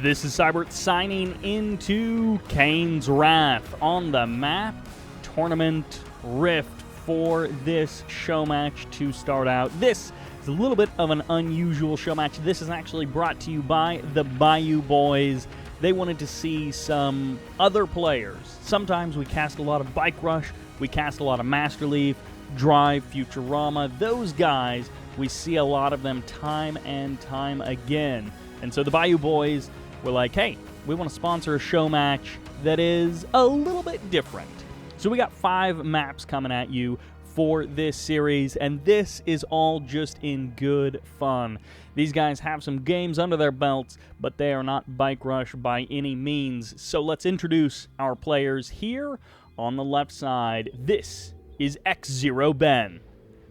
This is Sybert signing into Kane's Wrath on the map Tournament Rift for this show match to start out. This is a little bit of an unusual show match. This is actually brought to you by the Bayou Boys. They wanted to see some other players. Sometimes we cast a lot of Bike Rush, we cast a lot of Master Leaf, Drive, Futurama. Those guys, we see a lot of them time and time again. And so the Bayou Boys were like, hey, we want to sponsor a show match that is a little bit different. So we got 5 maps coming at you for this series, and this is all just in good fun. These guys have some games under their belts, but they are not Bike Rush by any means. So let's introduce our players here on the left side. This is xzeroben,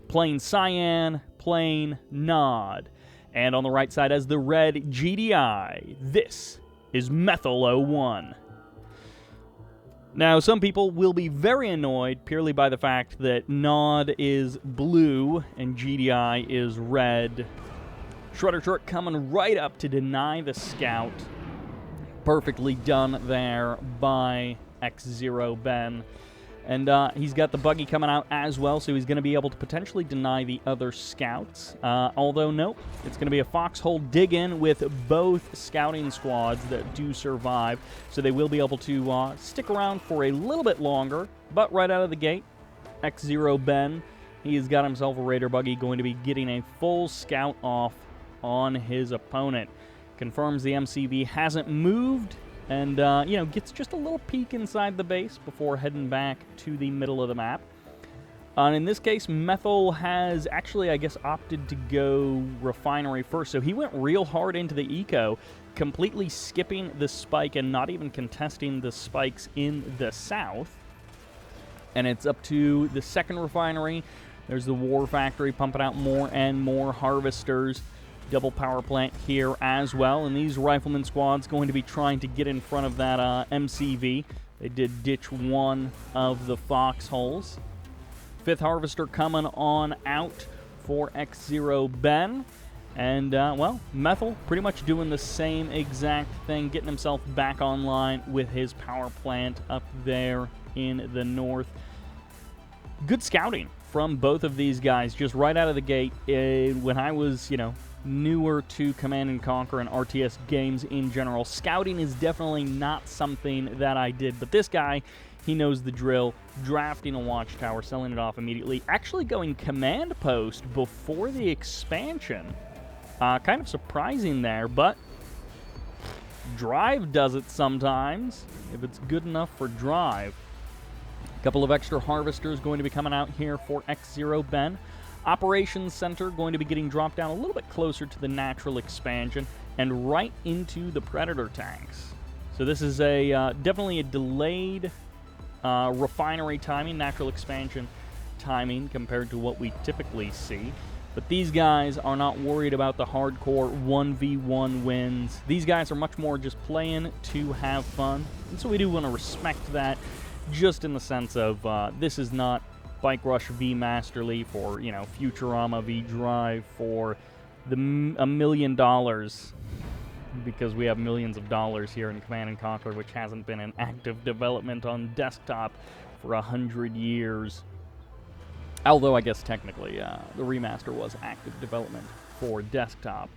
playing Cyan, playing Nod. And on the right side as the red GDI, this is Methal01. Now, some people will be very annoyed purely by the fact that Nod is blue and GDI is red. Shredder Truck coming right up to deny the scout. Perfectly done there by xzeroben. And he's got the buggy coming out as well, so he's going to be able to potentially deny the other scouts. Although, nope, it's going to be a foxhole dig-in with both scouting squads that do survive. So they will be able to stick around for a little bit longer. But right out of the gate, xzeroben, he's got himself a Raider buggy, going to be getting a full scout off on his opponent. Confirms the MCV hasn't moved. And, gets just a little peek inside the base before heading back to the middle of the map. In this case, Methal has actually, I guess, opted to go refinery first. So he went real hard into the eco, completely skipping the spike and not even contesting the spikes in the south. And it's up to the second refinery. There's the War Factory pumping out more and more harvesters. Double power plant here as well, and these rifleman squads going to be trying to get in front of that MCV. They did ditch one of the foxholes. 5th harvester coming on out for xzeroben, and Methal pretty much doing the same exact thing, getting himself back online with his power plant up there in the north. Good scouting from both of these guys just right out of the gate. When I was, newer to Command & Conquer and RTS games in general, scouting is definitely not something that I did, but this guy, he knows the drill. Drafting a watchtower, selling it off immediately, actually going command post before the expansion. Kind of surprising there, but Drive does it sometimes, if it's good enough for Drive. A couple of extra harvesters going to be coming out here for xzeroben. Operations Center going to be getting dropped down a little bit closer to the natural expansion and right into the Predator tanks. So this is a definitely a delayed refinery timing, natural expansion timing compared to what we typically see. But these guys are not worried about the hardcore 1v1 wins. These guys are much more just playing to have fun. And so we do want to respect that, just in the sense of this is not Bike Rush v Master Leaf or, Futurama v Drive for the $1 million, because we have millions of dollars here in Command & Conquer, which hasn't been in active development on desktop for 100 years. Although I guess technically the remaster was active development for desktop.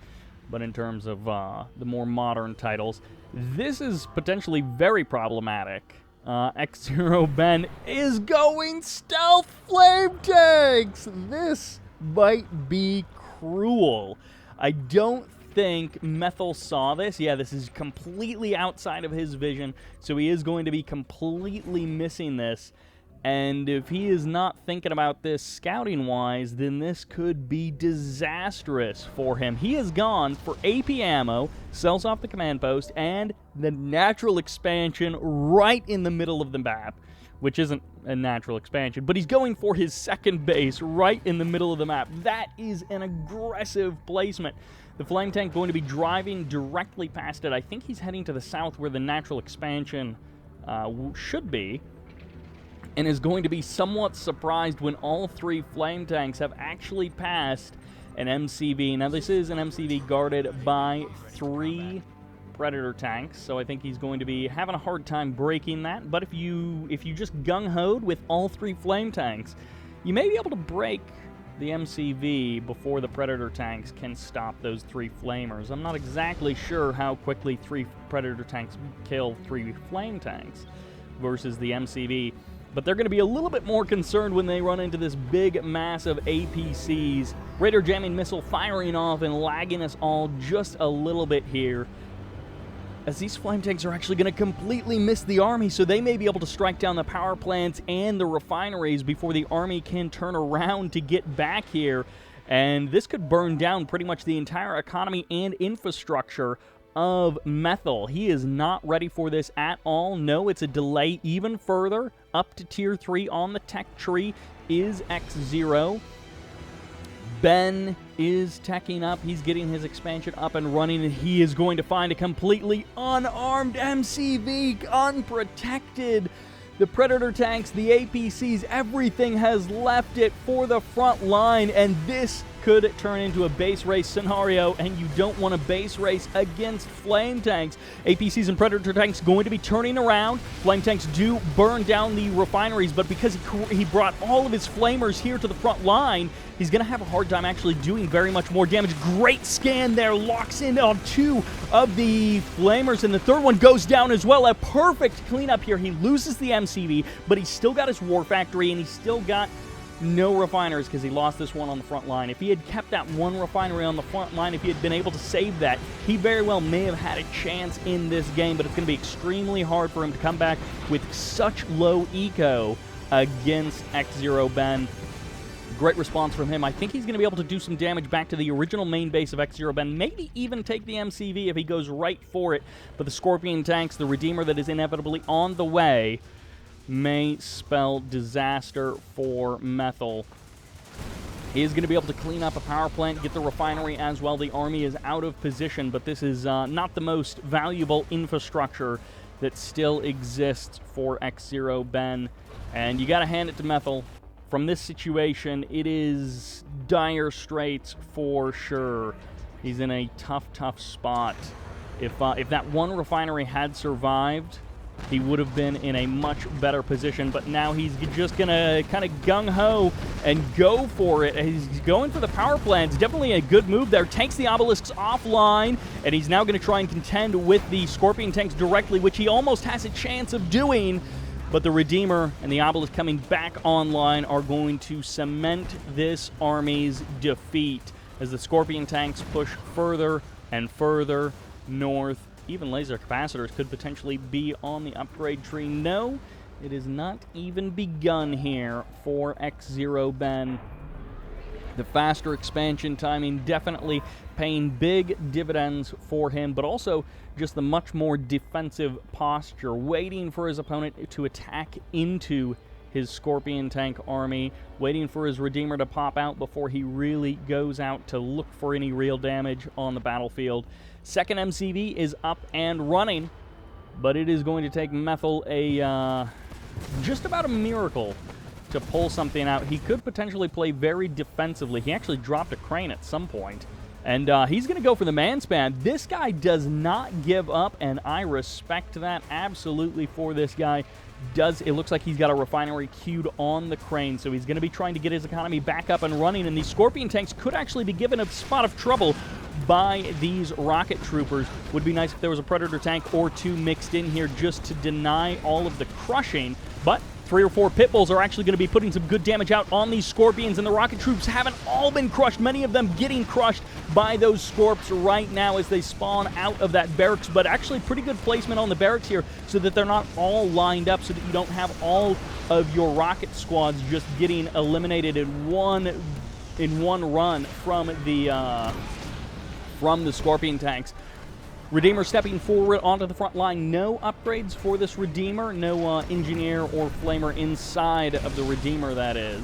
But in terms of the more modern titles, this is potentially very problematic. xzeroben is going stealth flame tanks! This might be cruel. I don't think Methal saw this. Yeah, this is completely outside of his vision, so he is going to be completely missing this. And if he is not thinking about this scouting-wise, then this could be disastrous for him. He has gone for AP ammo, sells off the command post, and the natural expansion right in the middle of the map, which isn't a natural expansion, but he's going for his second base right in the middle of the map. That is an aggressive placement. The flame tank going to be driving directly past it. I think he's heading to the south where the natural expansion should be, and is going to be somewhat surprised when all 3 flame tanks have actually passed an MCV. Now, this is an MCV guarded by 3 Predator tanks, so I think he's going to be having a hard time breaking that. But if you just gung-hoed with all 3 flame tanks, you may be able to break the MCV before the Predator tanks can stop those 3 flamers. I'm not exactly sure how quickly 3 Predator tanks kill 3 flame tanks versus the MCV, but they're going to be a little bit more concerned when they run into this big mass of APCs. Radar jamming missile firing off and lagging us all just a little bit here, as these flame tanks are actually going to completely miss the army, so they may be able to strike down the power plants and the refineries before the army can turn around to get back here. And this could burn down pretty much the entire economy and infrastructure of Methal. He is not ready for this at all. No, it's a delay even further. Up to Tier 3 on the tech tree is X0. Ben is teching up. He's getting his expansion up and running, and he is going to find a completely unarmed MCV, unprotected. The Predator tanks, the APCs, everything has left it for the front line, and this could turn into a base race scenario, and you don't want a base race against flame tanks. APCs and Predator tanks going to be turning around. Flame tanks do burn down the refineries, but because he brought all of his flamers here to the front line, he's going to have a hard time actually doing very much more damage. Great scan there, locks in on 2 of the flamers, and the 3rd one goes down as well. A perfect cleanup here. He loses the MCV, but he's still got his war factory, and he's still got no refiners because he lost this one on the front line. If he had kept that 1 refinery on the front line, if he had been able to save that, he very well may have had a chance in this game, but it's going to be extremely hard for him to come back with such low eco against xzeroben. Great response from him. I think he's going to be able to do some damage back to the original main base of xzeroben, maybe even take the MCV if he goes right for it. But the Scorpion tanks, the Redeemer that is inevitably on the way, may spell disaster for Methal. He is going to be able to clean up a power plant, get the refinery as well. The army is out of position, but this is not the most valuable infrastructure that still exists for xzeroben. And you got to hand it to Methal. From this situation, it is dire straits for sure. He's in a tough, tough spot. If that 1 refinery had survived, he would have been in a much better position, but now he's just going to kind of gung-ho and go for it. He's going for the power plants. Definitely a good move there. Takes the obelisks offline, and he's now going to try and contend with the Scorpion tanks directly, which he almost has a chance of doing. But the Redeemer and the obelisk coming back online are going to cement this army's defeat as the Scorpion tanks push further and further north. Even laser capacitors could potentially be on the upgrade tree. No, it is not even begun here for xzeroben. The faster expansion timing definitely paying big dividends for him, but also just the much more defensive posture, waiting for his opponent to attack into his Scorpion tank army, waiting for his Redeemer to pop out before he really goes out to look for any real damage on the battlefield. Second MCV is up and running, but it is going to take Methal just about a miracle to pull something out. He could potentially play very defensively. He actually dropped a crane at some point, and he's going to go for the man span. This guy does not give up, and I respect that absolutely for this guy. It looks like he's got a refinery queued on the crane, so he's going to be trying to get his economy back up and running, and these Scorpion tanks could actually be given a spot of trouble by these rocket troopers. Would be nice if there was a Predator tank or 2 mixed in here just to deny all of the crushing, but 3 or 4 pit bulls are actually going to be putting some good damage out on these Scorpions, and the rocket troops haven't all been crushed. Many of them getting crushed by those Scorps right now as they spawn out of that barracks, but actually pretty good placement on the barracks here so that they're not all lined up, so that you don't have all of your rocket squads just getting eliminated in one run from the Scorpion tanks. Redeemer stepping forward onto the front line. No upgrades for this Redeemer. No engineer or flamer inside of the Redeemer, that is.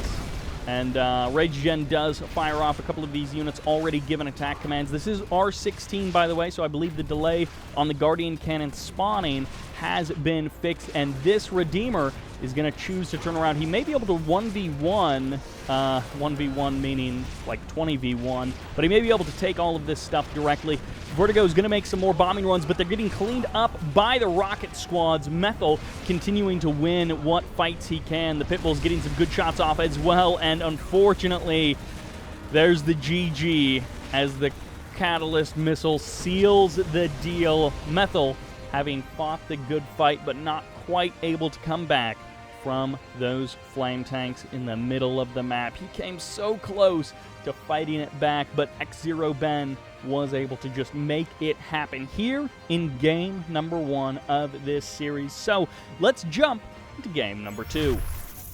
And Rage Gen does fire off a couple of these units already given attack commands. This is R16, by the way, so I believe the delay on the Guardian Cannon spawning has been fixed, and this Redeemer is going to choose to turn around. He may be able to 1v1, 1v1 meaning like 20v1, but he may be able to take all of this stuff directly. Vertigo is going to make some more bombing runs, but they're getting cleaned up by the rocket squads. Methal continuing to win what fights he can. The Pitbull's getting some good shots off as well, and unfortunately, there's the GG as the Catalyst missile seals the deal. Methal having fought the good fight, but not quite able to come back from those flame tanks in the middle of the map. He came so close to fighting it back, but xzeroben was able to just make it happen here in game number 1 of this series. So let's jump into game number 2,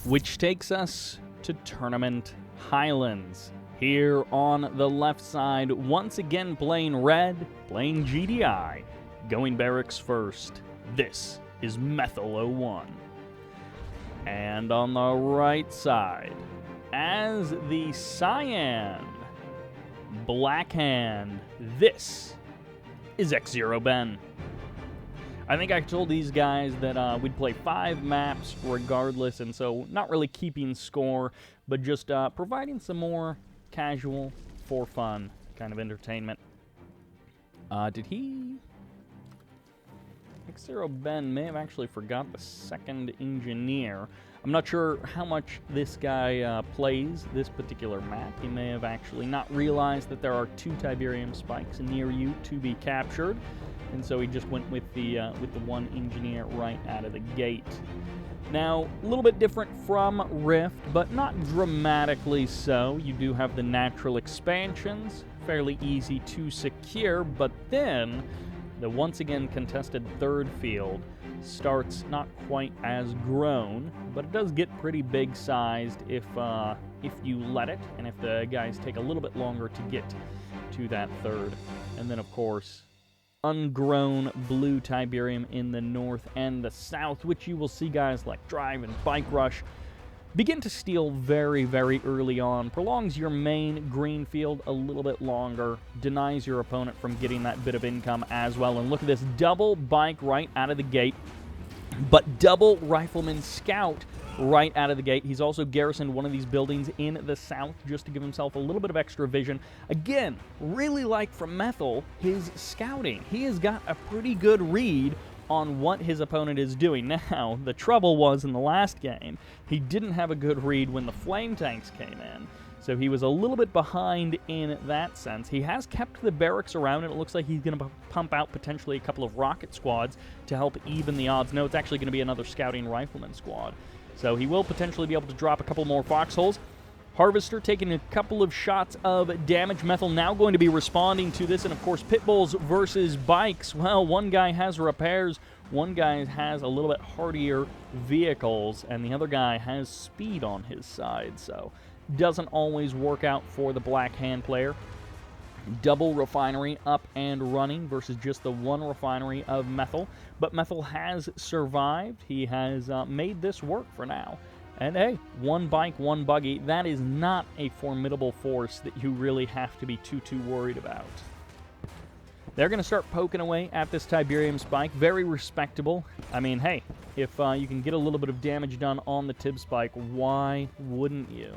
which takes us to Tournament Highlands. Here on the left side, once again playing red, playing GDI, going barracks first. This is Methal01. And on the right side, as the Cyan Black Hand, this is xzeroben. I think I told these guys that we'd play 5 maps regardless, and so not really keeping score, but just providing some more casual, for fun kind of entertainment. xzeroben may have actually forgot the second engineer. I'm not sure how much this guy plays this particular map. He may have actually not realized that there are 2 Tiberium spikes near you to be captured, and so he just went with the one engineer right out of the gate. Now, a little bit different from Rift, but not dramatically so. You do have the natural expansions, fairly easy to secure, but then the once again contested third field starts not quite as grown, but it does get pretty big sized if you let it, and if the guys take a little bit longer to get to that third. And then, of course, ungrown blue Tiberium in the north and the south, which you will see guys like Drive and Bike Rush begin to steal very, very early on. Prolongs your main green field a little bit longer, denies your opponent from getting that bit of income as well. And look at this double bike right out of the gate, but double Rifleman Scout right out of the gate. He's also garrisoned one of these buildings in the south just to give himself a little bit of extra vision. Again, really like from Methal, his scouting. He has got a pretty good read on what his opponent is doing. Now, the trouble was in the last game, he didn't have a good read when the flame tanks came in. So he was a little bit behind in that sense. He has kept the barracks around, and it looks like he's going to pump out potentially a couple of rocket squads to help even the odds. No, it's actually going to be another scouting rifleman squad. So he will potentially be able to drop a couple more foxholes. Harvester taking a couple of shots of damage. Methal now going to be responding to this. And, of course, Pitbulls versus Bikes. Well, one guy has repairs. One guy has a little bit hardier vehicles. And the other guy has speed on his side. So doesn't always work out for the Black Hand player. Double refinery up and running versus just the one refinery of Methal. But Methal has survived. He has made this work for now. And hey, one bike, one buggy, that is not a formidable force that you really have to be too worried about. They're going to start poking away at this Tiberium spike. Very respectable. I mean, hey, if you can get a little bit of damage done on the Tib spike, why wouldn't you?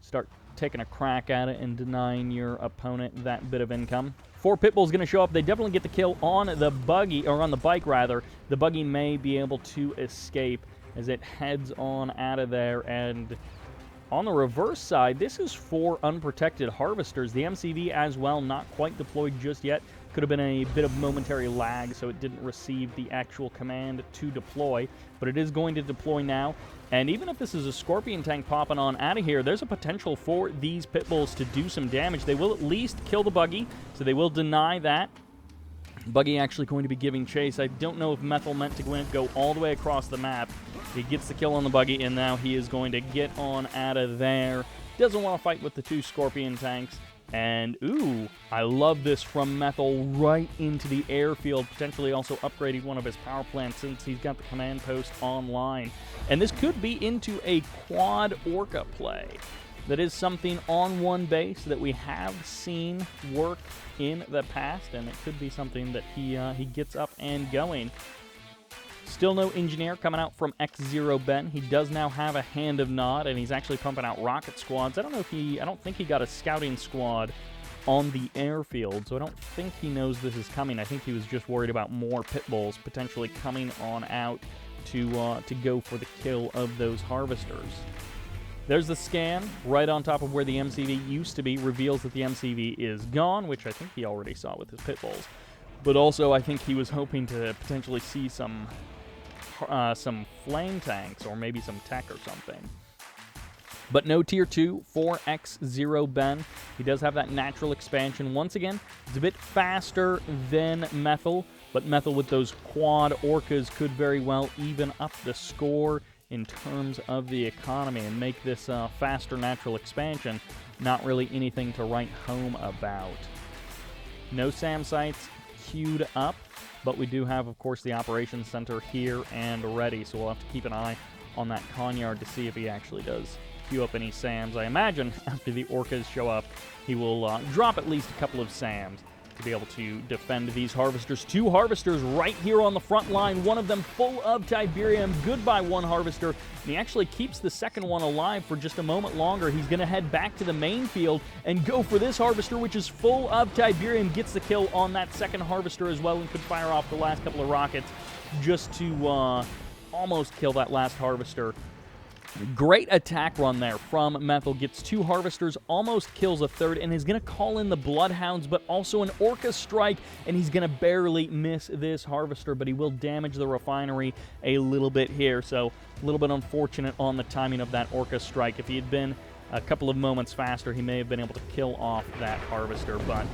Start taking a crack at it and denying your opponent that bit of income. 4 Pitbulls going to show up. They definitely get the kill on the buggy, or on the bike rather. The buggy may be able to escape as it heads on out of there. And on the reverse side, this is 4 unprotected harvesters. The MCV as well, not quite deployed just yet. Could have been a bit of momentary lag, so it didn't receive the actual command to deploy, but it is going to deploy now. And even if this is a Scorpion tank popping on out of here, there's a potential for these Pitbulls to do some damage. They will at least kill the buggy, so they will deny that. Buggy actually going to be giving chase. I don't know if Methal meant to go all the way across the map. He gets the kill on the buggy, and now he is going to get on out of there. Doesn't want to fight with the 2 Scorpion tanks. And, ooh, I love this from Methal right into the airfield, potentially also upgrading one of his power plants since he's got the command post online. And this could be into a quad Orca play. That is something on one base that we have seen work in the past, and it could be something that he gets up and going. Still no engineer coming out from xzeroben. He does now have a Hand of Nod, and he's actually pumping out rocket squads. I don't think he got a scouting squad on the airfield, so I don't think he knows this is coming. I think he was just worried about more pit bulls potentially coming on out to go for the kill of those harvesters. There's the scan right on top of where the MCV used to be, reveals that the MCV is gone, which I think he already saw with his pit bulls. But also, I think he was hoping to potentially see some flame tanks or maybe some tech or something. But no tier 2 for xzeroben. He does have that natural expansion. Once again, it's a bit faster than Methal, but Methal with those quad orcas could very well even up the score in terms of the economy and make this faster natural expansion not really anything to write home about. No SAM sites queued up, but we do have, of course, the operations center here and ready, so we'll have to keep an eye on that Conyard to see if he actually does queue up any SAMs. I imagine after the orcas show up, he will drop at least a couple of SAMs to be able to defend these harvesters. 2 harvesters right here on the front line, one of them full of Tiberium. Goodbye, one harvester. And he actually keeps the second one alive for just a moment longer. He's going to head back to the main field and go for this harvester, which is full of Tiberium. Gets the kill on that second harvester as well and could fire off the last couple of rockets just to almost kill that last harvester. Great attack run there from Methal. Gets 2 harvesters, almost kills a third, and is going to call in the Bloodhounds, but also an Orca strike, and he's going to barely miss this harvester, but he will damage the refinery a little bit here, so a little bit unfortunate on the timing of that Orca strike. If he had been a couple of moments faster, he may have been able to kill off that harvester, but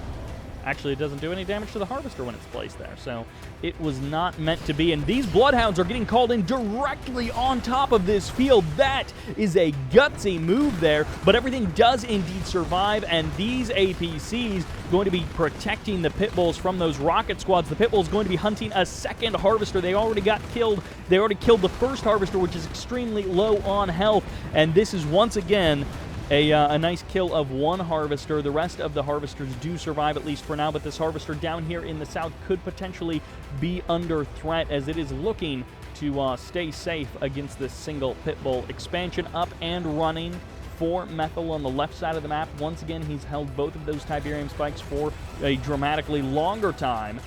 actually it doesn't do any damage to the harvester when it's placed there, so it was not meant to be. And these Bloodhounds are getting called in directly on top of this field. That is a gutsy move there, but everything does indeed survive, and these APCs going to be protecting the pit bulls from those rocket squads. The pit bulls going to be hunting a second harvester. They already got killed. They already killed the first harvester, which is extremely low on health, and this is once again a nice kill of one harvester. The rest of the harvesters do survive, at least for now, but this harvester down here in the south could potentially be under threat as it is looking to stay safe against this single pit bull. Expansion up and running for Methal on the left side of the map. Once again, he's held both of those Tiberium spikes for a dramatically longer time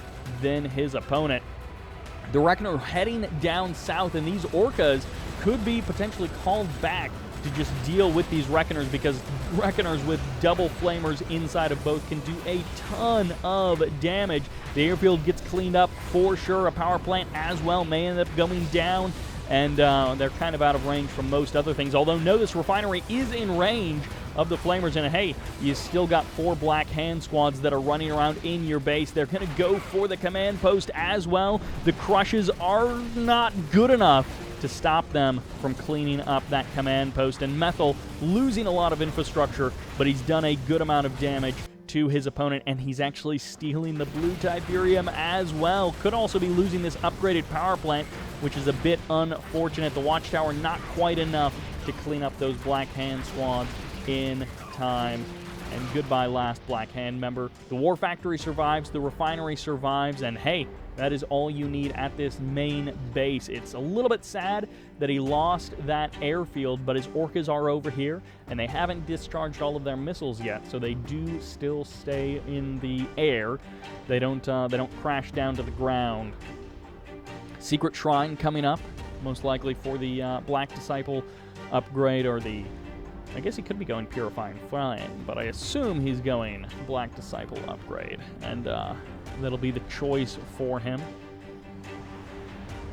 than his opponent. The Reckoner heading down south, and these Orcas could be potentially called back to just deal with these Reckoners, because Reckoners with double flamers inside of both can do a ton of damage. The airfield gets cleaned up for sure. A power plant as well may end up going down, and they're kind of out of range from most other things. Although, no, this refinery is in range of the flamers, and hey, you still got 4 Black Hand squads that are running around in your base. They're going to go for the command post as well. The crushes are not good enough to stop them from cleaning up that command post, and Methal losing a lot of infrastructure, but he's done a good amount of damage to his opponent, and he's actually stealing the blue Tiberium as well. Could also be losing this upgraded power plant, which is a bit unfortunate. The watchtower not quite enough to clean up those Black Hand squads in time. And goodbye, last Black Hand member. The War Factory survives, the refinery survives, and hey, that is all you need at this main base. It's a little bit sad that he lost that airfield, but his Orcas are over here, and they haven't discharged all of their missiles yet, so they do still stay in the air. They don't crash down to the ground. Secret Shrine coming up, most likely for the Black Disciple upgrade, or the... I guess he could be going Purifying Flame, but I assume he's going Black Disciple upgrade, and that'll be the choice for him.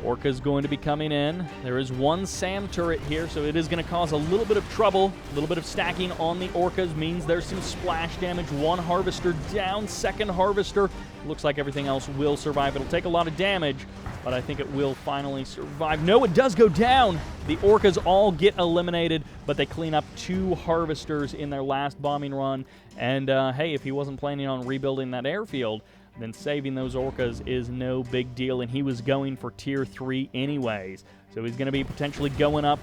Orca's going to be coming in. There is one SAM turret here, so it is going to cause a little bit of trouble. A little bit of stacking on the Orcas means there's some splash damage. One harvester down, second harvester. Looks like everything else will survive. It'll take a lot of damage, but I think it will finally survive. No, it does go down. The Orcas all get eliminated, but they clean up 2 harvesters in their last bombing run. And hey, if he wasn't planning on rebuilding that airfield, then saving those Orcas is no big deal, and he was going for tier 3 anyways. So he's going to be potentially going up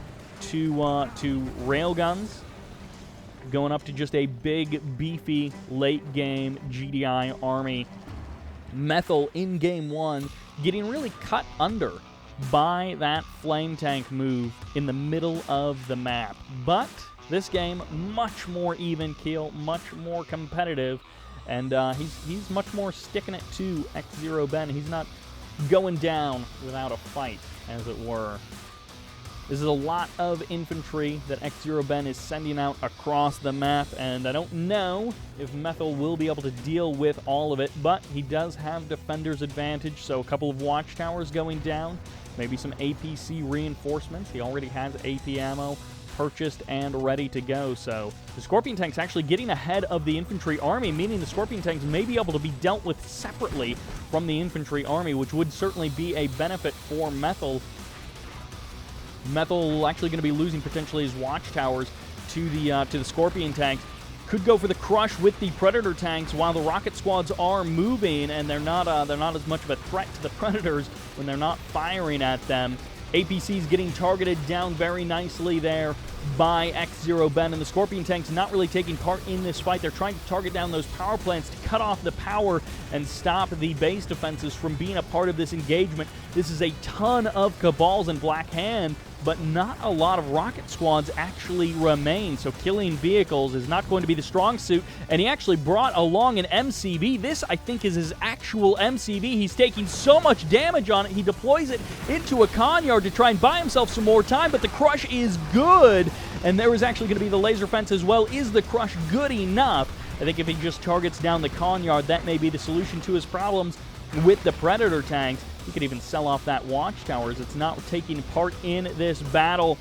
to railguns, going up to just a big, beefy, late-game GDI army. Methal in Game 1 getting really cut under by that flame tank move in the middle of the map. But this game, much more even keel, much more competitive, and he's much more sticking it to xzeroben. He's not going down without a fight, as it were. This is a lot of infantry that xzeroben is sending out across the map, and I don't know if Methal will be able to deal with all of it, but he does have defender's advantage, so a couple of watchtowers going down, maybe some APC reinforcements. He already has AP ammo purchased and ready to go, so the Scorpion tanks actually getting ahead of the infantry army, meaning the Scorpion tanks may be able to be dealt with separately from the infantry army, which would certainly be a benefit for Methal. Methal actually going to be losing potentially his watchtowers to the Scorpion tanks. Could go for the crush with the Predator tanks while the rocket squads are moving, and they're not as much of a threat to the Predators when they're not firing at them. APC's getting targeted down very nicely there by xzeroben, and the Scorpion tanks not really taking part in this fight. They're trying to target down those power plants to cut off the power and stop the base defenses from being a part of this engagement. This is a ton of Cabals in Black Hand, but not a lot of rocket squads actually remain, so killing vehicles is not going to be the strong suit, and he actually brought along an MCV. This, I think, is his actual MCV. He's taking so much damage on it, he deploys it into a Conyard to try and buy himself some more time, but the crush is good, and there is actually going to be the laser fence as well. Is the crush good enough? I think if he just targets down the Conyard, that may be the solution to his problems with the Predator tanks. He could even sell off that watchtower as it's not taking part in this battle,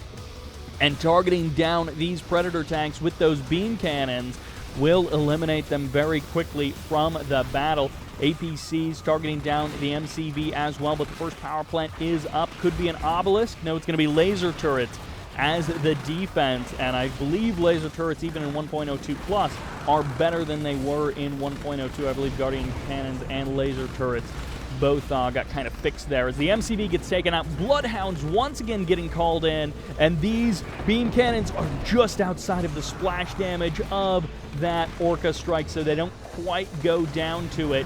and targeting down these Predator tanks with those beam cannons will eliminate them very quickly from the battle. APCs targeting down the MCV as well, but the first power plant is up. Could be an obelisk. No, it's going to be laser turrets as the defense, and I believe laser turrets even in 1.02 plus are better than they were in 1.02. I believe Guardian cannons and laser turrets both got kind of fixed there as the MCV gets taken out. Bloodhounds once again getting called in, and these beam cannons are just outside of the splash damage of that Orca strike, so they don't quite go down to it.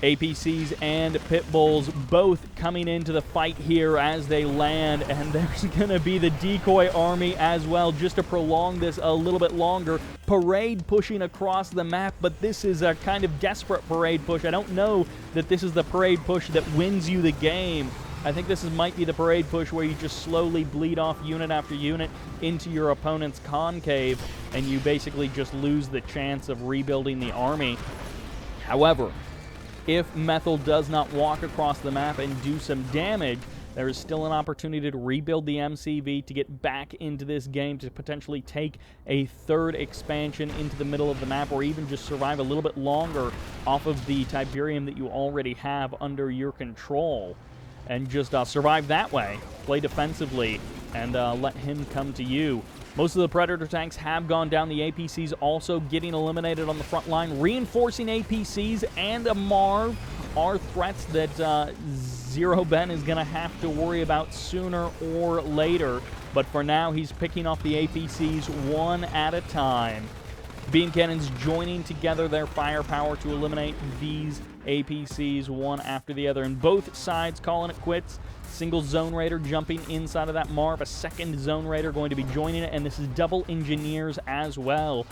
APCs and Pitbulls both coming into the fight here as they land, and there's going to be the decoy army as well just to prolong this a little bit longer. Parade pushing across the map, but this is a kind of desperate parade push. I don't know that this is the parade push that wins you the game. I think this might be the parade push where you just slowly bleed off unit after unit into your opponent's concave, and you basically just lose the chance of rebuilding the army. However, if Methal does not walk across the map and do some damage, there is still an opportunity to rebuild the MCV, to get back into this game, to potentially take a third expansion into the middle of the map, or even just survive a little bit longer off of the Tiberium that you already have under your control, and just survive that way, play defensively, and let him come to you. Most of the Predator tanks have gone down. The APCs also getting eliminated on the front line. Reinforcing APCs and a Marv are threats that xzeroben is going to have to worry about sooner or later. But for now, he's picking off the APCs one at a time. Beam cannons joining together their firepower to eliminate these APCs one after the other. And both sides calling it quits. Single Zone Raider jumping inside of that Marv. A second Zone Raider going to be joining it, and this is double engineers as well.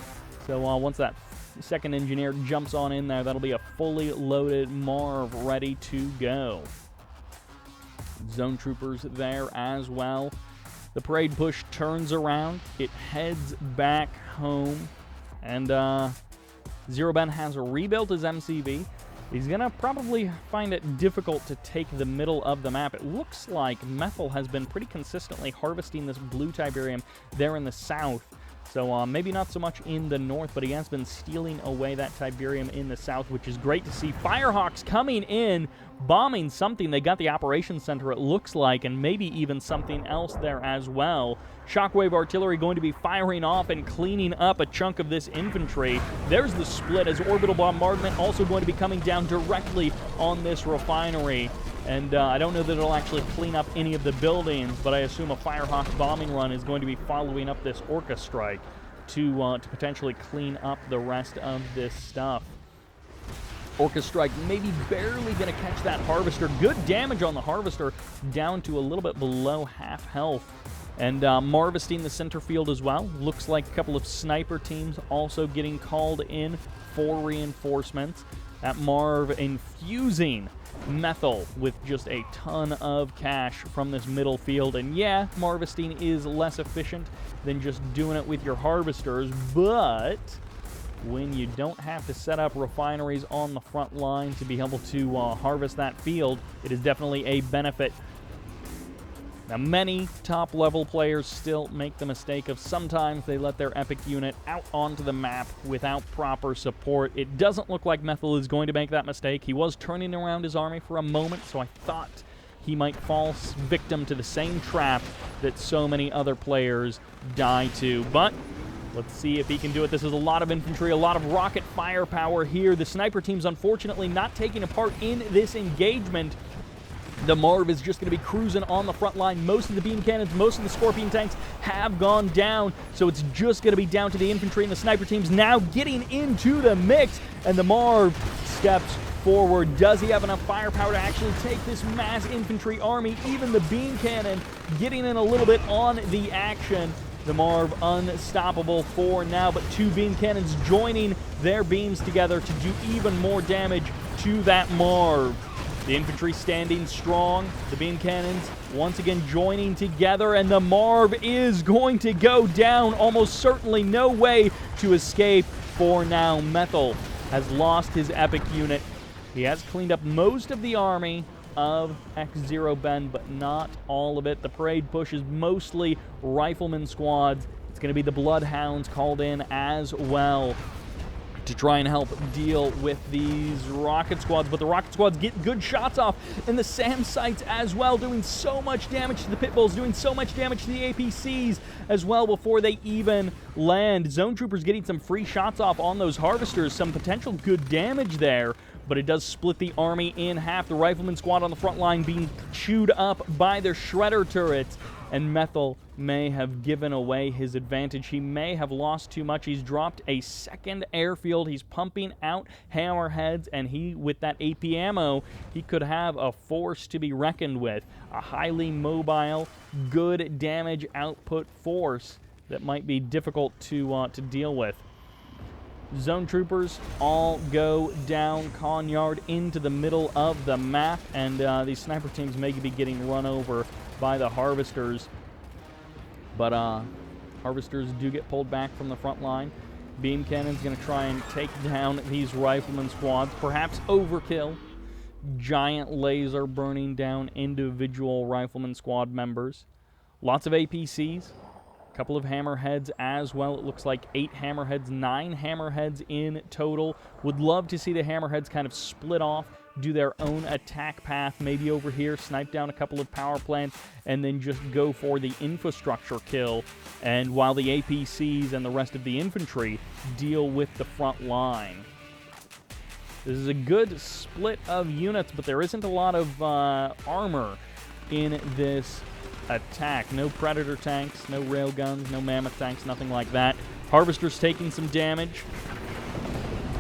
So once that second engineer jumps on in there, that'll be a fully loaded Marv ready to go. Zone troopers there as well. The parade push turns around. It heads back home, and xzeroben has rebuilt his MCV. He's going to probably find it difficult to take the middle of the map. It looks like Methal has been pretty consistently harvesting this blue Tiberium there in the south. So maybe not so much in the north, but he has been stealing away that Tiberium in the south, which is great to see. Firehawks coming in, bombing something. They got the operations center, it looks like, and maybe even something else there as well. Shockwave artillery going to be firing off and cleaning up a chunk of this infantry. There's the split as orbital bombardment also going to be coming down directly on this refinery. And I don't know that it'll actually clean up any of the buildings, but I assume a Firehawk bombing run is going to be following up this Orca strike to potentially clean up the rest of this stuff. Orca Strike maybe barely going to catch that Harvester. Good damage on the Harvester, down to a little bit below half health. And Marvesting the center field as well. Looks like a couple of sniper teams also getting called in for reinforcements. That Marv infusing Methal with just a ton of cash from this middle field. And yeah, Marvesting is less efficient than just doing it with your Harvesters, but when you don't have to set up refineries on the front line to be able to harvest that field, it is definitely a benefit. Now, many top-level players still make the mistake of sometimes they let their epic unit out onto the map without proper support. It doesn't look like Methal is going to make that mistake. He was turning around his army for a moment, so I thought he might fall victim to the same trap that so many other players die to. But let's see if he can do it. This is a lot of infantry, a lot of rocket firepower here. The sniper team's unfortunately not taking a part in this engagement. The Marv is just going to be cruising on the front line. Most of the beam cannons, most of the Scorpion tanks have gone down, so it's just going to be down to the infantry and the sniper teams now getting into the mix, and the Marv steps forward. Does he have enough firepower to actually take this mass infantry army? Even the beam cannon getting in a little bit on the action. The Marv unstoppable for now, but two beam cannons joining their beams together to do even more damage to that Marv. The infantry standing strong, the beam cannons once again joining together, and the Marv is going to go down. Almost certainly no way to escape for now. Methal has lost his epic unit. He has cleaned up most of the army of xzeroben, but not all of it. The parade push is mostly rifleman squads. It's going to be the Bloodhounds called in as well to try and help deal with these rocket squads, but the rocket squads get good shots off, and the SAM sites as well, doing so much damage to the pit bulls, doing so much damage to the APCs as well before they even land. Zone Troopers getting some free shots off on those Harvesters, some potential good damage there, but it does split the army in half. The rifleman squad on the front line being chewed up by their shredder turrets, and Methal may have given away his advantage. He may have lost too much. He's dropped a second airfield. He's pumping out hammerheads, and he, with that AP ammo, he could have a force to be reckoned with. A highly mobile, good damage output force that might be difficult to deal with. Zone Troopers all go down Conyard into the middle of the map, and these sniper teams may be getting run over by the Harvesters. But Harvesters do get pulled back from the front line. Beam Cannon's going to try and take down these rifleman squads. Perhaps overkill. Giant laser burning down individual rifleman squad members. Lots of APCs. A couple of hammerheads as well. It looks like 8 hammerheads, 9 hammerheads in total. Would love to see the hammerheads kind of split off, do their own attack path, maybe over here, snipe down a couple of power plants, and then just go for the infrastructure kill. And while the APCs and the rest of the infantry deal with the front line. This is a good split of units, but there isn't a lot of armor in this attack. No Predator tanks, no railguns, no Mammoth tanks, nothing like that. Harvesters taking some damage.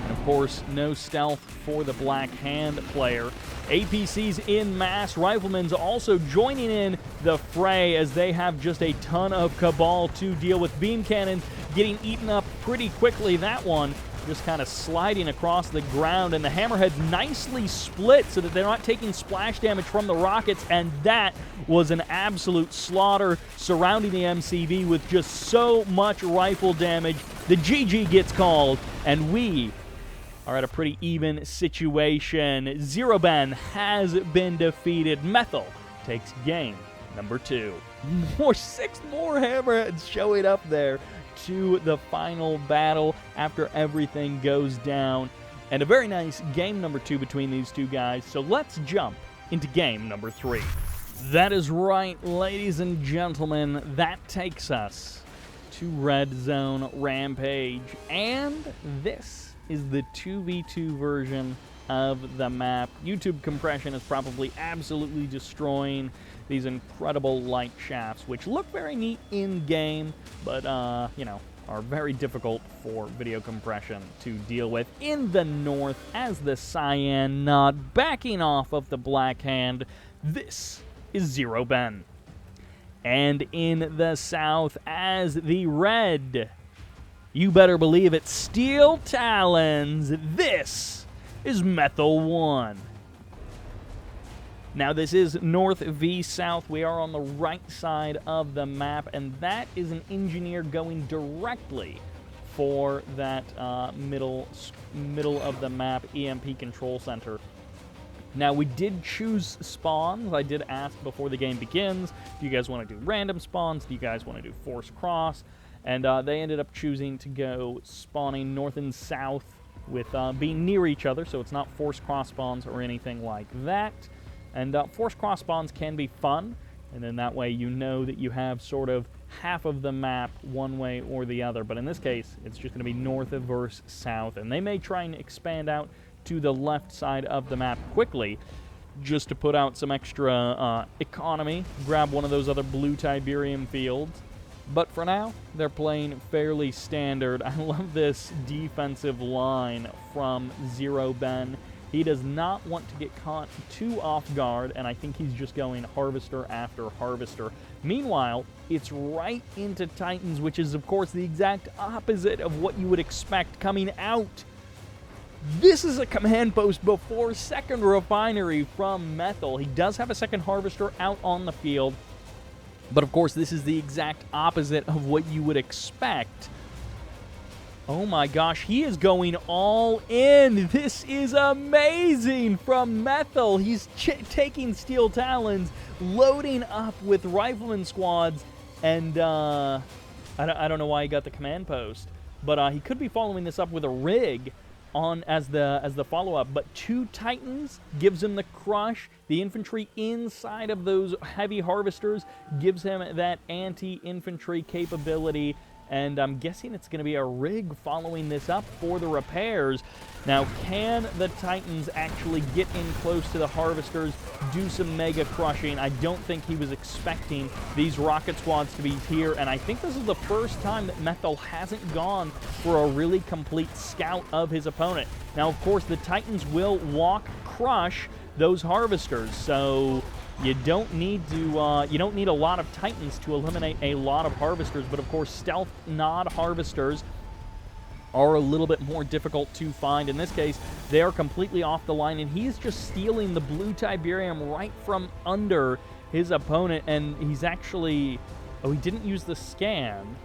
And of course, no stealth for the Black Hand player. APCs in mass. Riflemen's also joining in the fray as they have just a ton of Cabal to deal with. Beam cannons getting eaten up pretty quickly. That one just kind of sliding across the ground, and the hammerheads nicely split so that they're not taking splash damage from the rockets, and that was an absolute slaughter surrounding the MCV with just so much rifle damage. The GG gets called, and we are at a pretty even situation. Xzeroben has been defeated. Methal takes game number 2. 6 more hammerheads showing up there to the final battle after everything goes down. And a very nice game number 2 between these two guys. So let's jump into game number 3. That is right, ladies and gentlemen. That takes us to Red Zone Rampage. And this is the 2v2 version of the map. YouTube compression is probably absolutely destroying these incredible light shafts, which look very neat in-game, but, you know, are very difficult for video compression to deal with. In the north, as the cyan nod backing off of the black hand, this is xzeroben. And in the south, as the red, you better believe it, steel talons, this is Methal01. Now, this is north v south. We are on the right side of the map, and that is an engineer going directly for that middle of the map EMP control center. Now, we did choose spawns. I did ask before the game begins, do you guys want to do random spawns? Do you guys want to do force cross? And they ended up choosing to go spawning north and south with being near each other, so it's not force cross spawns or anything like that. And force cross spawns can be fun, and then that way you know that you have sort of half of the map one way or the other. But in this case, it's just going to be north versus south, and they may try and expand out to the left side of the map quickly just to put out some extra economy, grab one of those other blue Tiberium fields. But for now, they're playing fairly standard. I love this defensive line from xzeroben. He does not want to get caught too off guard, and I think he's just going harvester after harvester. Meanwhile, it's right into Titans, which is, of course, the exact opposite of what you would expect coming out. This is a command post before second refinery from Methal. He does have a second harvester out on the field, but of course, this is the exact opposite of what you would expect. Oh my gosh, he is going all in. This is amazing from Methal. He's taking steel talons, loading up with rifleman squads, and I don't know why he got the command post, but he could be following this up with a rig on as the follow-up. But 2 Titans gives him the crush. The infantry inside of those heavy harvesters gives him that anti-infantry capability. And I'm guessing it's going to be a rig following this up for the repairs. Now, can the Titans actually get in close to the harvesters, do some mega crushing? I don't think he was expecting these rocket squads to be here, and I think this is the first time that Methal hasn't gone for a really complete scout of his opponent. Now, of course, the Titans will walk crush those harvesters, so you don't need a lot of Titans to eliminate a lot of harvesters, but of course stealth nod harvesters are a little bit more difficult to find. In this case, they are completely off the line, and he's just stealing the blue Tiberium right from under his opponent, and he's actually, oh, he didn't use the scan,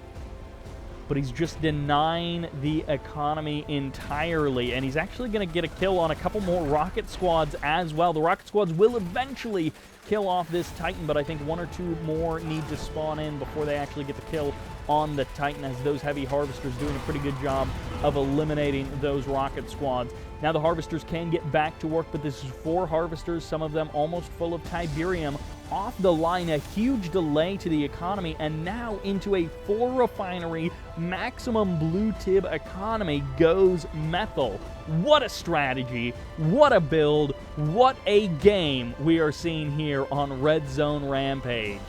but he's just denying the economy entirely, and he's actually going to get a kill on a couple more rocket squads as well. The rocket squads will eventually kill off this Titan, but I think 1 or 2 more need to spawn in before they actually get the kill on the Titan, as those heavy harvesters doing a pretty good job of eliminating those rocket squads. Now the harvesters can get back to work, but this is 4 harvesters, some of them almost full of Tiberium, off the line, a huge delay to the economy, and now into a 4 refinery maximum blue tib economy goes Methal. What a strategy, what a build, what a game we are seeing here on Red Zone Rampage.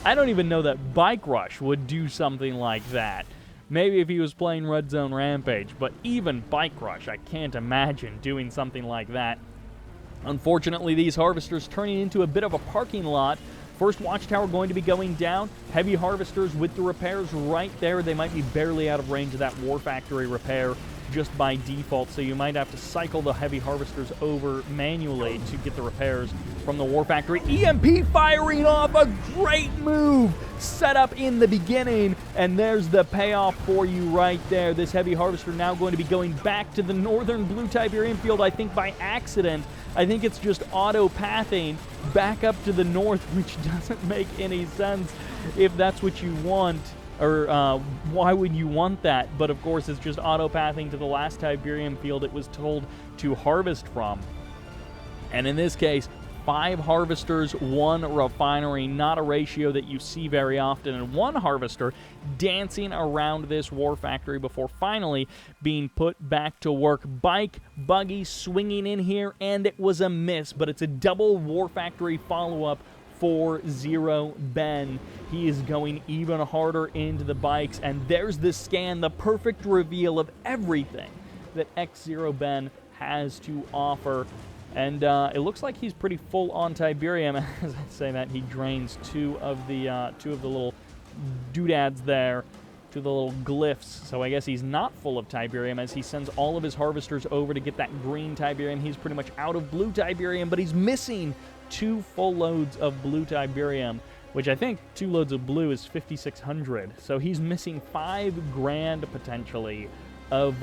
I don't even know that Bike Rush would do something like that. Maybe if he was playing Red Zone Rampage, but even Bike Rush, I can't imagine doing something like that. Unfortunately, these harvesters turning into a bit of a parking lot. First watchtower going to be going down. Heavy harvesters with the repairs right there. They might be barely out of range of that War Factory repair just by default, so you might have to cycle the heavy harvesters over manually to get the repairs from the War Factory. EMP firing off, a great move set up in the beginning, and there's the payoff for you right there. This heavy harvester now going to be going back to the northern blue Tiberium field, I think by accident. I think it's just auto-pathing back up to the north, which doesn't make any sense if that's what you want. Or why would you want that? But of course, it's just auto-pathing to the last Tiberium field it was told to harvest from. And in this case, 5 harvesters, 1 refinery, not a ratio that you see very often, and 1 harvester dancing around this War Factory before finally being put back to work. Bike, buggy swinging in here, and it was a miss, but it's a double War Factory follow-up for xzeroben. He is going even harder into the bikes, and there's the scan, the perfect reveal of everything that xzeroben has to offer. And it looks like he's pretty full on Tiberium. As I say that, he drains two of the little doodads there, to the little glyphs. So I guess he's not full of Tiberium, as he sends all of his harvesters over to get that green Tiberium. He's pretty much out of blue Tiberium, but he's missing 2 full loads of blue Tiberium, which I think 2 loads of blue is 5,600. So he's missing 5 grand potentially of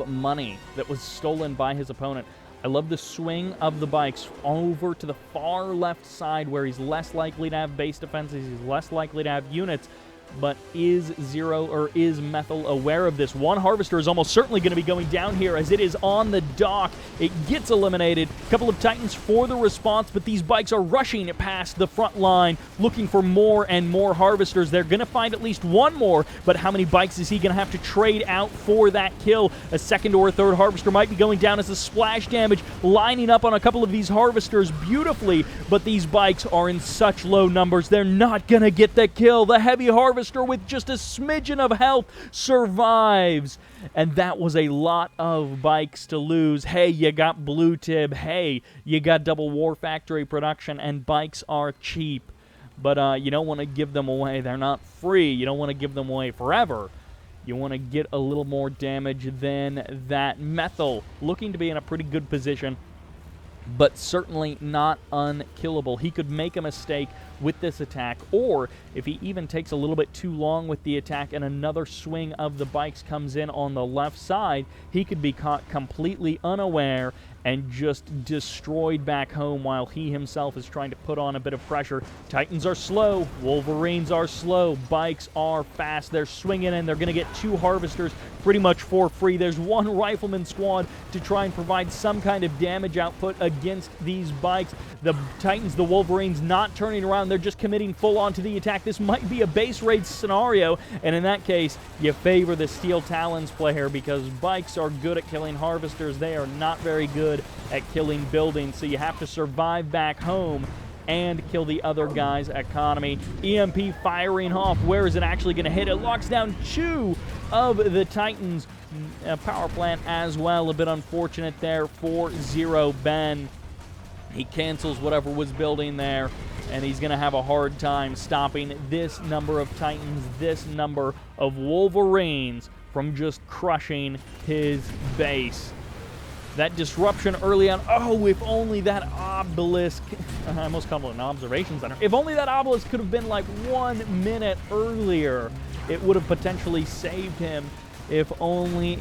money that was stolen by his opponent. I love the swing of the bikes over to the far left side, where he's less likely to have base defenses, he's less likely to have units. But is Methal aware of this? One harvester is almost certainly going to be going down here, as it is on the dock. It gets eliminated. A couple of Titans for the response, but these bikes are rushing past the front line, looking for more and more harvesters. They're going to find at least one more, but how many bikes is he going to have to trade out for that kill? A second or a third harvester might be going down as the splash damage lining up on a couple of these harvesters beautifully, but these bikes are in such low numbers, they're not going to get the kill. The heavy harvester with just a smidgen of health survives, and that was a lot of bikes to lose. Hey, you got blue tib. Hey, you got double war factory production, and bikes are cheap, but you don't want to give them away. They're not free. You don't want to give them away forever. You want to get a little more damage than that. Methal looking to be in a pretty good position, but certainly not unkillable. He could make a mistake with this attack, or if he even takes a little bit too long with the attack and another swing of the bikes comes in on the left side, he could be caught completely unaware and just destroyed back home while he himself is trying to put on a bit of pressure. Titans are slow. Wolverines are slow. Bikes are fast. They're swinging in. They're going to get 2 harvesters pretty much for free. There's 1 rifleman squad to try and provide some kind of damage output against these bikes. The Titans, the Wolverines, not turning around. They're just committing full on to the attack. This might be a base raid scenario, and in that case, you favor the Steel Talons player, because bikes are good at killing harvesters. They are not very good at killing buildings, so you have to survive back home and kill the other guy's economy. EMP firing off. Where is it actually going to hit? It locks down 2 of the Titans. Power plant as well. A bit unfortunate there for xzeroben. He cancels whatever was building there, and he's going to have a hard time stopping this number of Titans, this number of Wolverines from just crushing his base. That disruption early on. Oh, if only that obelisk, I almost called it an observation center. If only that obelisk could have been like 1 minute earlier, it would have potentially saved him. If only,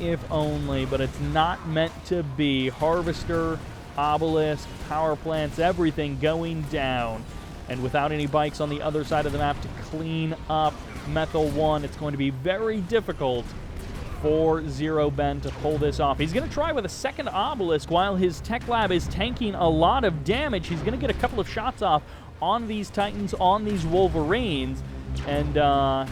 but it's not meant to be. Harvester, obelisk, power plants, everything going down. And without any bikes on the other side of the map to clean up Methal01, it's going to be very difficult for xzeroben to pull this off. He's going to try with a second obelisk while his tech lab is tanking a lot of damage. He's going to get a couple of shots off on these Titans, on these Wolverines, and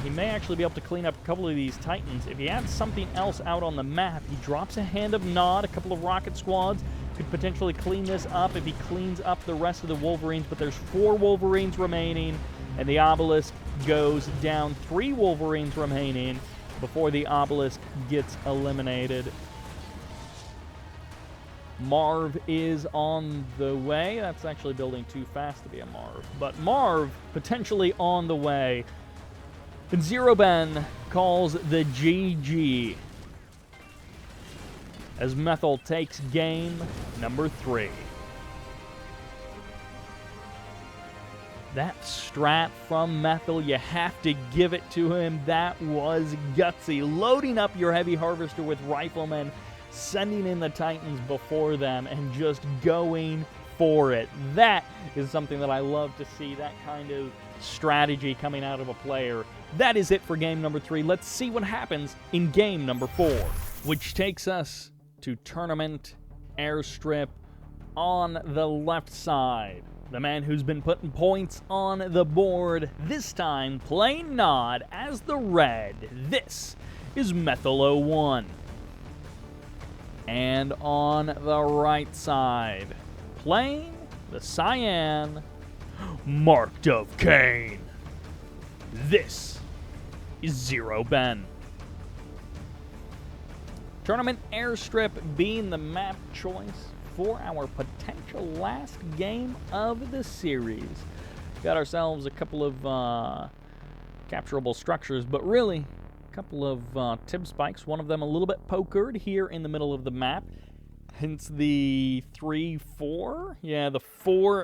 he may actually be able to clean up a couple of these Titans. If he adds something else out on the map, he drops a Hand of Nod, a couple of rocket squads, could potentially clean this up if he cleans up the rest of the Wolverines, but there's 4 Wolverines remaining, and the obelisk goes down. 3 Wolverines remaining before the obelisk gets eliminated. Marv is on the way. That's actually building too fast to be a Marv, but Marv potentially on the way. And xzeroben calls the GG as Methal takes game number 3. That strat from Methal, you have to give it to him. That was gutsy. Loading up your heavy harvester with riflemen, sending in the Titans before them, and just going for it. That is something that I love to see, that kind of strategy coming out of a player. That is it for game number 3. Let's see what happens in game number 4, which takes us to tournament Airstrip on the left side. The man who's been putting points on the board, this time playing Nod as the red. This is Methal01. And on the right side, playing the cyan, marked of Kane. This is xzeroben. Tournament Airstrip being the map choice for our potential last game of the series. Got ourselves a couple of capturable structures, but really a couple of tib spikes. One of them a little bit pokered here in the middle of the map. Hence the 4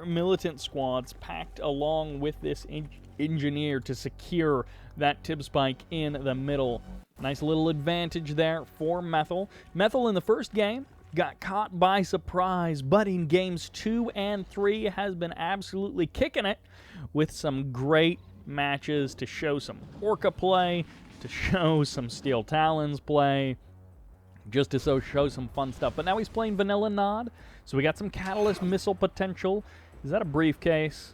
militant squads packed along with this engineer to secure that tib spike in the middle. Nice little advantage there for Methal. Methal in the first game got caught by surprise, but in games 2 and 3 has been absolutely kicking it with some great matches to show some Orca play, to show some Steel Talons play, just to show some fun stuff. But now he's playing Vanilla Nod, so we got some Catalyst missile potential. Is that a briefcase?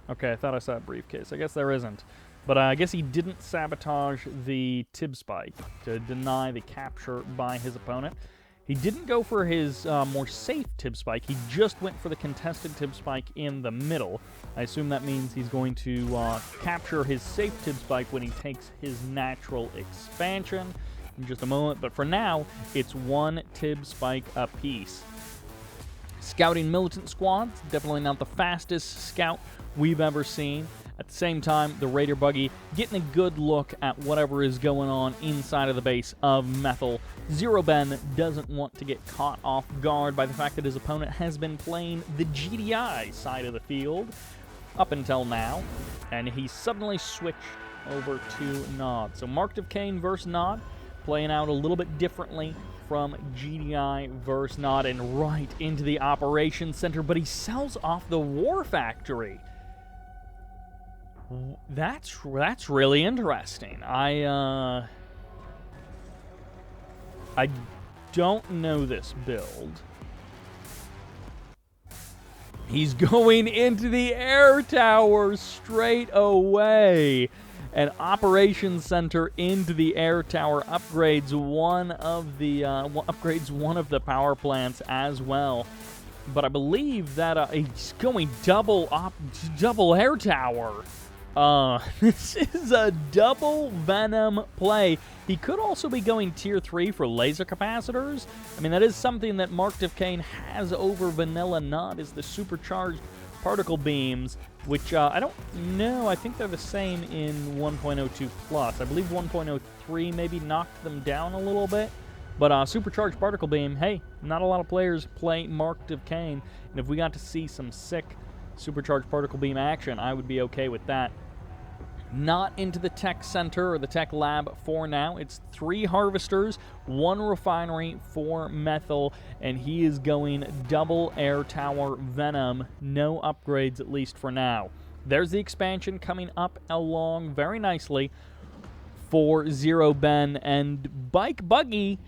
Okay, I thought I saw a briefcase. I guess there isn't. But I guess he didn't sabotage the tib spike to deny the capture by his opponent. He didn't go for his more safe tib spike. He just went for the contested tib spike in the middle. I assume that means he's going to capture his safe tib spike when he takes his natural expansion in just a moment. But for now, it's one tib spike apiece. Scouting militant squads, definitely not the fastest scout we've ever seen. At the same time, the Raider buggy getting a good look at whatever is going on inside of the base of Methal. xzeroben doesn't want to get caught off guard by the fact that his opponent has been playing the GDI side of the field up until now, and he suddenly switched over to Nod. So Marked of Kane versus Nod, playing out a little bit differently from GDI versus Nod, and right into the operations center, but he sells off the War Factory. That's really interesting. I don't know this build. He's going into the air tower straight away. An operations center into the air tower upgrades one of the power plants as well. But I believe that he's going double air tower. This is a double Venom play. He could also be going tier 3 for laser capacitors. I mean, that is something that Marked of Kane has over Vanilla Nod, is the supercharged particle beams, which I don't know. I think they're the same in 1.02 Plus. I believe 1.03 maybe knocked them down a little bit. But supercharged particle beam, hey, not a lot of players play Marked of Kane. And if we got to see some sick supercharged particle beam action, I would be okay with that. Not into the tech center or the tech lab for now. It's 3 harvesters, 1 refinery for Methal, and he is going double air tower Venom. No upgrades, at least for now. There's the expansion coming up along very nicely for xzeroben, and Bike Buggy.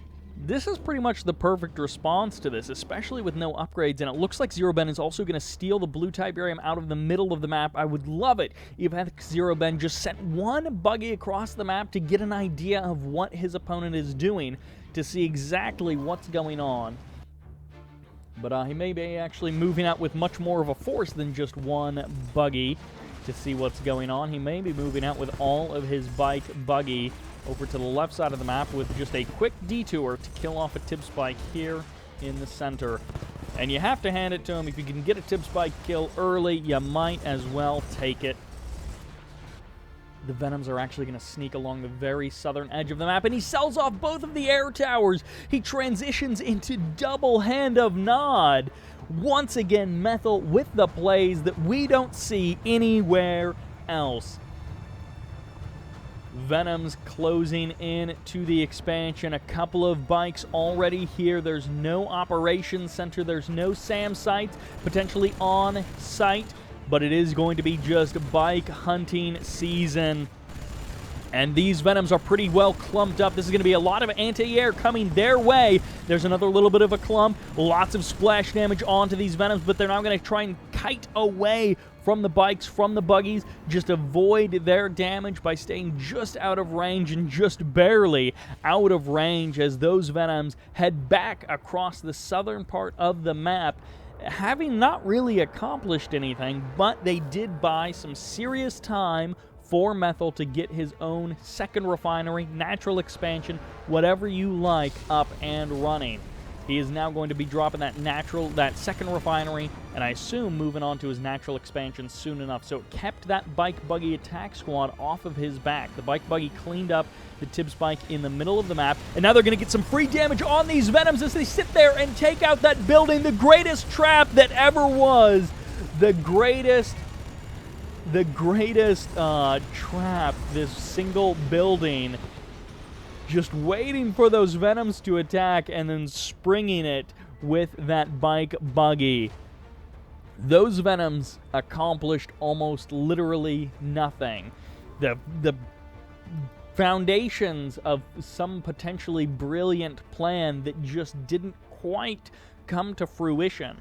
This is pretty much the perfect response to this, especially with no upgrades, and it looks like xzeroben is also going to steal the blue Tiberium out of the middle of the map. I would love it if xzeroben just sent one buggy across the map to get an idea of what his opponent is doing, to see exactly what's going on. But he may be actually moving out with much more of a force than just one buggy to see what's going on. He may be moving out with all of his bike buggy over to the left side of the map with just a quick detour to kill off a tib spike here in the center. And you have to hand it to him. If you can get a tib spike kill early, you might as well take it. The Venoms are actually going to sneak along the very southern edge of the map, and he sells off both of the air towers. He transitions into double Hand of Nod. Once again, Methal with the plays that we don't see anywhere else. Venoms closing in to the expansion. A couple of bikes already here. There's no operations center. There's no SAM sites potentially on site, but it is going to be just bike hunting season. And these Venoms are pretty well clumped up. This is going to be a lot of anti-air coming their way. There's another little bit of a clump. Lots of splash damage onto these Venoms, but they're now going to try and kite away from the bikes, from the buggies, just avoid their damage by staying just out of range and just barely out of range as those Venoms head back across the southern part of the map. having not really accomplished anything, but they did buy some serious time for Methal to get his own second refinery, natural expansion, whatever you like, up and running. He is now going to be dropping that second refinery, and I assume moving on to his natural expansion soon enough. So it kept that bike buggy attack squad off of his back. The bike buggy cleaned up the Tibbs bike in the middle of the map, and now they're going to get some free damage on these Venoms as they sit there and take out that building. The greatest trap that ever was. The greatest trap, this single building, just waiting for those Venoms to attack and then springing it with that bike buggy. Those Venoms accomplished almost literally nothing. The foundations of some potentially brilliant plan that just didn't quite come to fruition,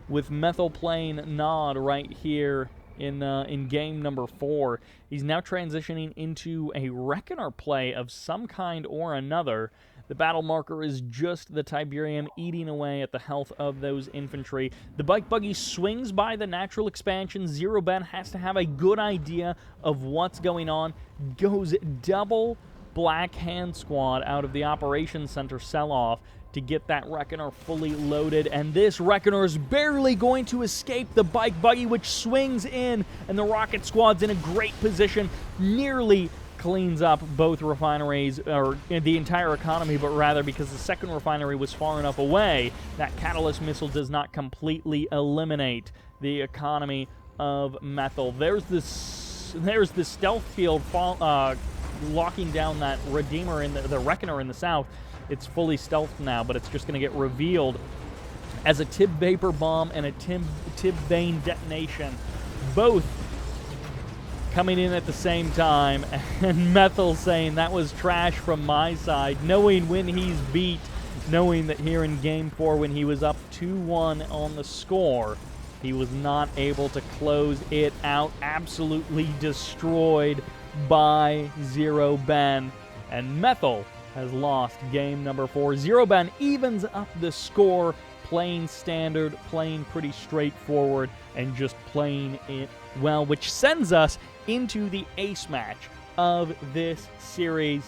with Methal playing Nod right here in game number 4. He's now transitioning into a Reckoner play of some kind or another. The battle marker is just the Tiberium eating away at the health of those infantry. The bike buggy swings by the natural expansion. xzeroben has to have a good idea of what's going on. Goes double Black Hand Squad out of the Operations Center sell-off to get that Reckoner fully loaded, and this Reckoner is barely going to escape the bike buggy, which swings in, and the Rocket Squad's in a great position, nearly cleans up both refineries, or the entire economy, but rather because the second refinery was far enough away, that Catalyst Missile does not completely eliminate the economy of Methal. There's the stealth field locking down that Redeemer in the Reckoner in the south. It's fully stealthed now, but it's just going to get revealed as a Tib Vapor Bomb and a Tib Bane detonation, both coming in at the same time, and Methal saying that was trash from my side, knowing when he's beat, knowing that here in Game 4 when he was up 2-1 on the score, he was not able to close it out, absolutely destroyed by xzeroben, and Methal has lost game number 4. xzeroben evens up the score, playing standard, playing pretty straightforward, and just playing it well, which sends us into the ace match of this series.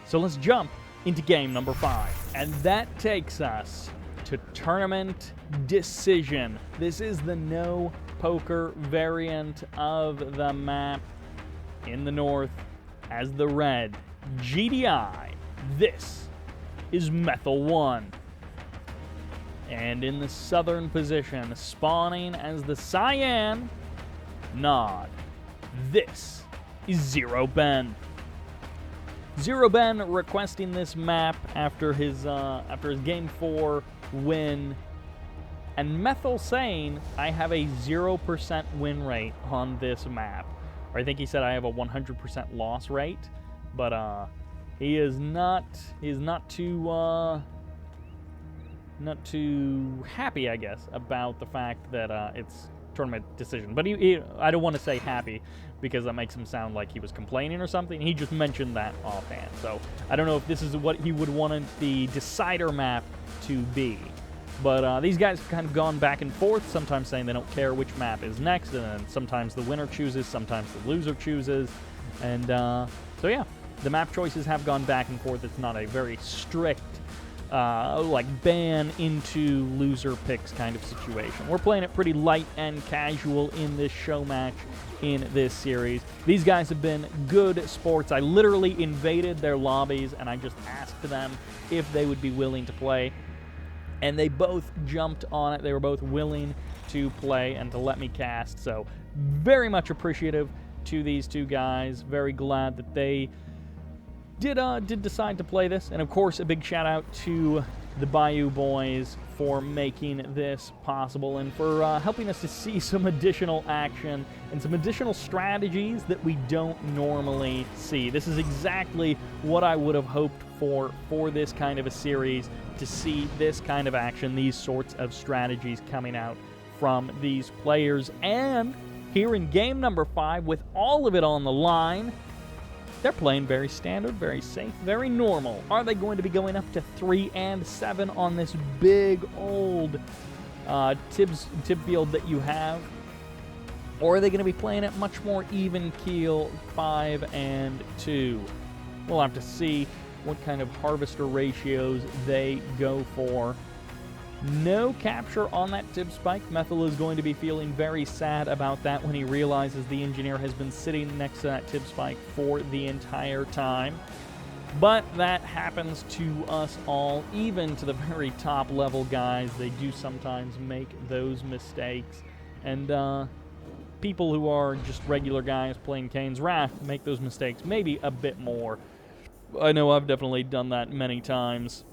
So let's jump into game number 5. And that takes us to Tournament Decision. This is the no poker variant of the map. In the north, as the red GDI, this is Methal01. And in the southern position, spawning as the cyan Nod, this is xzeroben. xzeroben requesting this map after his Game 4 win, and Methal saying, I have a 0% win rate on this map. Or I think he said I have a 100% loss rate, but he is not too happy, I guess, about the fact that it's Tournament Decision. But I don't want to say happy because that makes him sound like he was complaining or something. He just mentioned that offhand. So I don't know if this is what he would want the decider map to be. But these guys have kind of gone back and forth, sometimes saying they don't care which map is next, and then sometimes the winner chooses, sometimes the loser chooses. And so yeah, the map choices have gone back and forth. It's not a very strict, like, ban into loser picks kind of situation. We're playing it pretty light and casual in this show match in this series. These guys have been good sports. I literally invaded their lobbies, and I just asked them if they would be willing to play. And they both jumped on it. They were both willing to play and to let me cast. So very much appreciative to these two guys. Very glad that they did decide to play this. And of course, a big shout out to the Bayou Boys for making this possible and for helping us to see some additional action and some additional strategies that we don't normally see. This is exactly what I would have hoped for this kind of a series, to see this kind of action, these sorts of strategies coming out from these players. And here in game number 5, with all of it on the line, they're playing very standard, very safe, very normal. Are they going to be going up to 3-7 on this big old tib field that you have? Or are they going to be playing at much more even keel, 5 and 2? We'll have to see what kind of harvester ratios they go for. No capture on that tib spike. Methal is going to be feeling very sad about that when he realizes the engineer has been sitting next to that tib spike for the entire time. But that happens to us all, even to the very top level guys. They do sometimes make those mistakes. And people who are just regular guys playing Kane's Wrath make those mistakes maybe a bit more. I know I've definitely done that many times.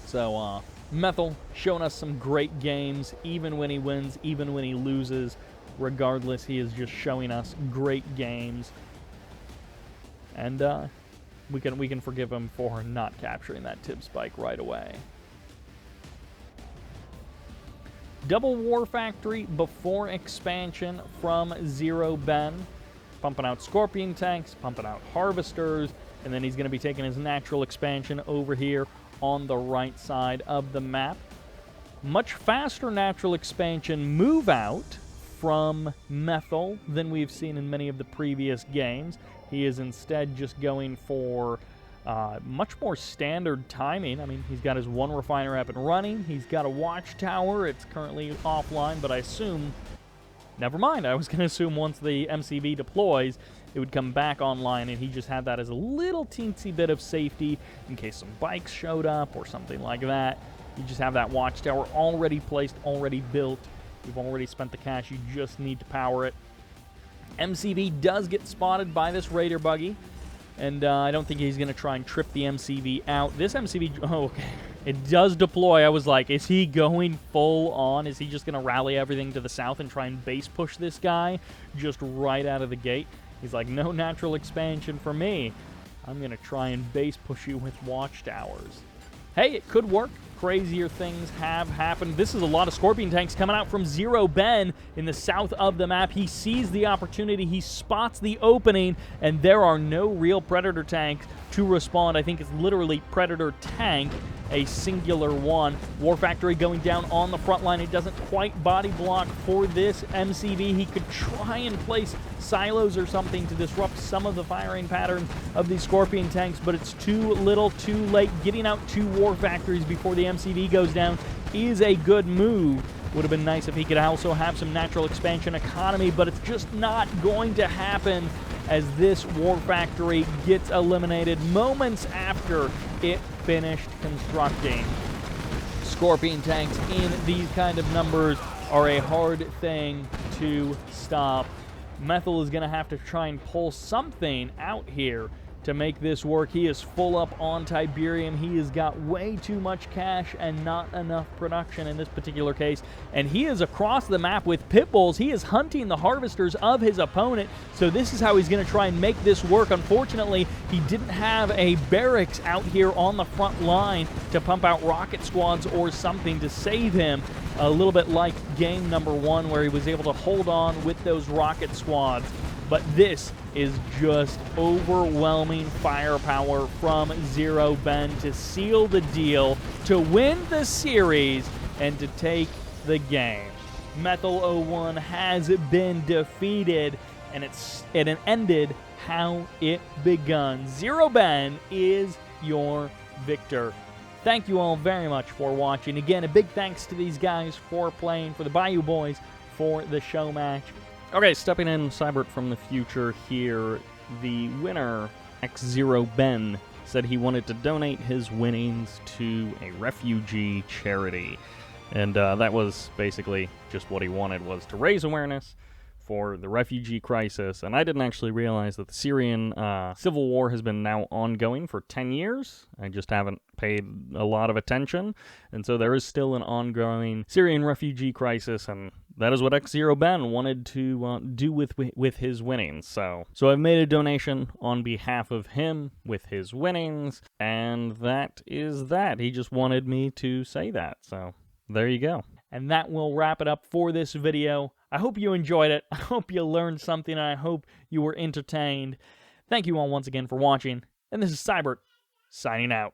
So, Methal showing us some great games, even when he wins, even when he loses. Regardless, he is just showing us great games. And, we can forgive him for not capturing that tib spike right away. Double War Factory before expansion from xzeroben. Pumping out Scorpion tanks, pumping out harvesters, and then he's going to be taking his natural expansion over here on the right side of the map. Much faster natural expansion move out from Methal than we've seen in many of the previous games. He is instead just going for much more standard timing. I mean, he's got his one refiner up and running. He's got a watchtower. It's currently offline, but I assume... Never mind, I was going to assume once the MCV deploys, it would come back online, and he just had that as a little teensy bit of safety in case some bikes showed up or something like that. You just have that watchtower already placed, already built. You've already spent the cash, you just need to power it. MCV does get spotted by this Raider buggy, and I don't think he's going to try and trip the MCV out. This MCV, oh, okay. It does deploy. I was like, is he going full on? Is he just going to rally everything to the south and try and base push this guy just right out of the gate? He's like, no natural expansion for me. I'm going to try and base push you with watchtowers. Hey, it could work. Crazier things have happened. This is a lot of Scorpion tanks coming out from xzeroben in the south of the map. He sees the opportunity. He spots the opening, and there are no real Predator tanks to respond. I think it's literally Predator tank, a singular one. War Factory going down on the front line. It doesn't quite body block for this MCV. He could try and place silos or something to disrupt some of the firing patterns of these Scorpion tanks, but it's too little, too late. Getting out 2 War Factories before the MCV goes down is a good move. Would have been nice if he could also have some natural expansion economy, but it's just not going to happen as this War Factory gets eliminated moments after it finished constructing. Scorpion tanks in these kind of numbers are a hard thing to stop. Methal is going to have to try and pull something out here to make this work. He is full up on Tiberium. He has got way too much cash and not enough production in this particular case. And he is across the map with pit bulls. He is hunting the harvesters of his opponent. So this is how he's going to try and make this work. Unfortunately, he didn't have a barracks out here on the front line to pump out rocket squads or something to save him. A little bit like game number 1 where he was able to hold on with those rocket squads. But this is just overwhelming firepower from xzeroben to seal the deal, to win the series, and to take the game. Methal01 has been defeated, and it ended how it begun. xzeroben is your victor. Thank you all very much for watching. Again, a big thanks to these guys for playing, for the Bayou Boys, for the show match. Okay, stepping in, Sybert from the future here. The winner, xzeroben, said he wanted to donate his winnings to a refugee charity. And that was basically just what he wanted, was to raise awareness for the refugee crisis. And I didn't actually realize that the Syrian civil war has been now ongoing for 10 years. I just haven't paid a lot of attention. And so there is still an ongoing Syrian refugee crisis, and that is what xzeroben wanted to do with his winnings. So I've made a donation on behalf of him with his winnings, and that is that. He just wanted me to say that, so there you go. And that will wrap it up for this video. I hope you enjoyed it. I hope you learned something, and I hope you were entertained. Thank you all once again for watching, and this is Sybert, signing out.